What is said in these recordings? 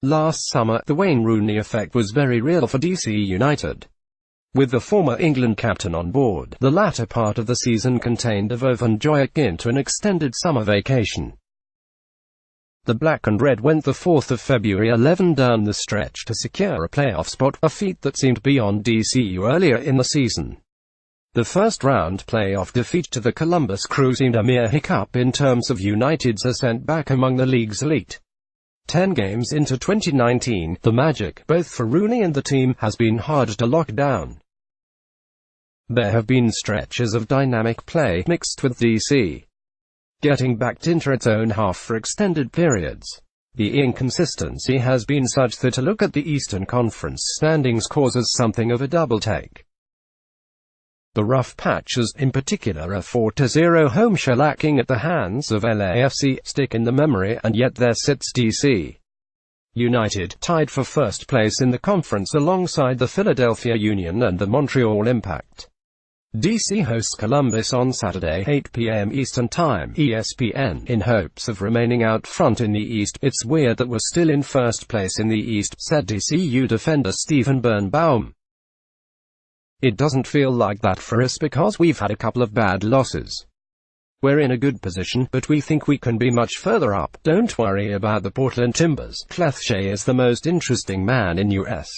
Last summer, the Wayne Rooney effect was very real for DC United. With the former England captain on board, the latter part of the season contained a verve and joy akin to an extended summer vacation. The Black and Red went the 4th of February 11 down the stretch to secure a playoff spot, a feat that seemed beyond DCU earlier in the season. The first-round playoff defeat to the Columbus Crew seemed a mere hiccup in terms of United's ascent back among the league's elite. 10 games into 2019, the magic, both for Rooney and the team, has been hard to lock down. There have been stretches of dynamic play, mixed with DC getting backed into its own half for extended periods. The inconsistency has been such that a look at the Eastern Conference standings causes something of a double-take. The rough patches, in particular a 4-0 home shellacking at the hands of LAFC, stick in the memory, and yet there sits DC United, tied for first place in the conference alongside the Philadelphia Union and the Montreal Impact. DC hosts Columbus on Saturday, 8 p.m. Eastern Time, ESPN, in hopes of remaining out front in the East. "It's weird that we're still in first place in the East," said DCU defender Steven Birnbaum. "It doesn't feel like that for us because we've had a couple of bad losses. We're in a good position, but we think we can be much further up. Don't worry about the Portland Timbers. Clethshay is the most interesting man in US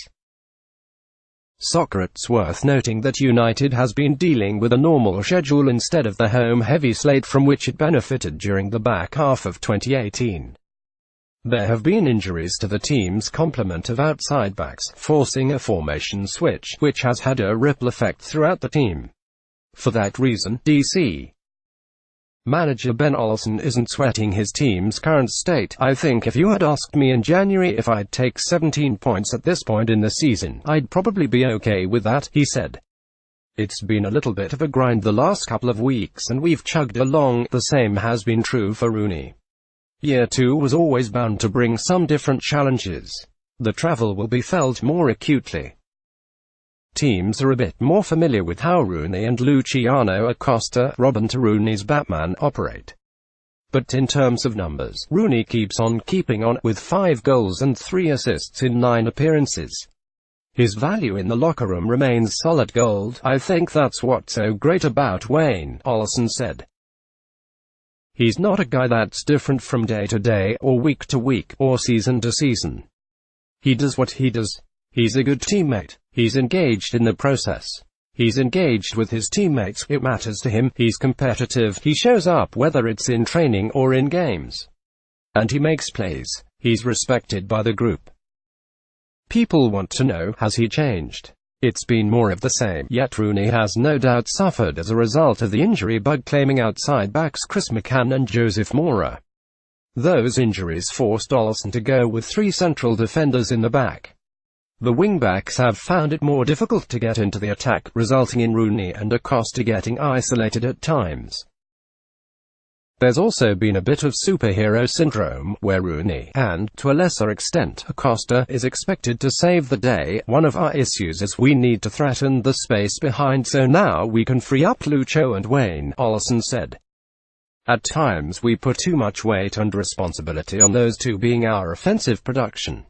soccer." It's worth noting that United has been dealing with a normal schedule instead of the home-heavy slate from which it benefited during the back half of 2018. There have been injuries to the team's complement of outside backs, forcing a formation switch, which has had a ripple effect throughout the team. For that reason, DC manager Ben Olsen isn't sweating his team's current state. "I think if you had asked me in January if I'd take 17 points at this point in the season, I'd probably be okay with that," he said. "It's been a little bit of a grind the last couple of weeks and we've chugged along." The same has been true for Rooney. Year 2 was always bound to bring some different challenges. The travel will be felt more acutely. Teams are a bit more familiar with how Rooney and Luciano Acosta, Robin to Rooney's Batman, operate. But in terms of numbers, Rooney keeps on keeping on, with 5 goals and 3 assists in 9 appearances. His value in the locker room remains solid gold. "I think that's what's so great about Wayne," Olsen said. "He's not a guy that's different from day to day, or week to week, or season to season. He does what he does. He's a good teammate. He's engaged in the process. He's engaged with his teammates. It matters to him. He's competitive. He shows up whether it's in training or in games. And he makes plays. He's respected by the group." People want to know, has he changed? It's been more of the same, yet Rooney has no doubt suffered as a result of the injury bug, claiming outside backs Chris McCann and Joseph Mora. Those injuries forced Olsen to go with 3 central defenders in the back. The wingbacks have found it more difficult to get into the attack, resulting in Rooney and Acosta getting isolated at times. There's also been a bit of superhero syndrome, where Rooney, and, to a lesser extent, Acosta, is expected to save the day. "One of our issues is we need to threaten the space behind so now we can free up Lucho and Wayne," Olsen said. "At times we put too much weight and responsibility on those two being our offensive production.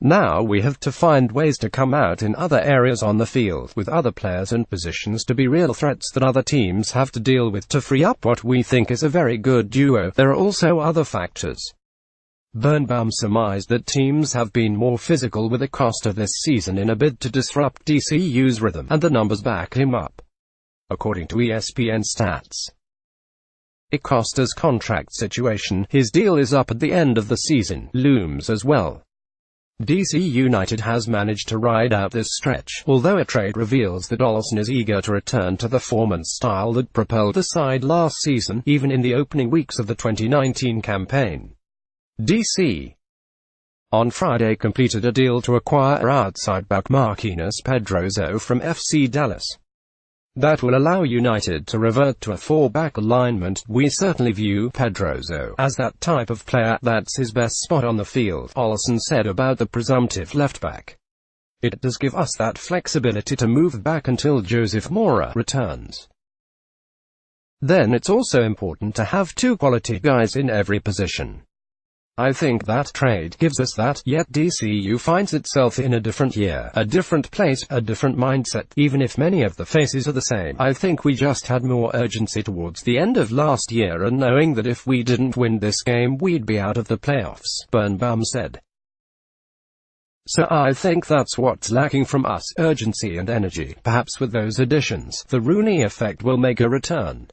Now we have to find ways to come out in other areas on the field, with other players and positions to be real threats that other teams have to deal with, to free up what we think is a very good duo. There are also other factors." Birnbaum surmised that teams have been more physical with Acosta this season in a bid to disrupt DCU's rhythm, and the numbers back him up. According to ESPN stats, Acosta's contract situation, his deal is up at the end of the season, looms as well. DC United has managed to ride out this stretch, although a trade reveals that Olsen is eager to return to the form and style that propelled the side last season, even in the opening weeks of the 2019 campaign. DC on Friday completed a deal to acquire outside back Marquinhos Pedroso from FC Dallas. That will allow United to revert to a 4-back alignment. "We certainly view Pedroso as that type of player. That's his best spot on the field," Olsen said about the presumptive left-back. "It does give us that flexibility to move back until Joseph Mora returns. Then it's also important to have 2 quality guys in every position. I think that trade gives us that, yet DCU finds itself in a different year, a different place, a different mindset, even if many of the faces are the same. I think we just had more urgency towards the end of last year and knowing that if we didn't win this game we'd be out of the playoffs, Birnbaum said. So I think that's what's lacking from us, urgency and energy. Perhaps with those additions, the Rooney effect will make a return.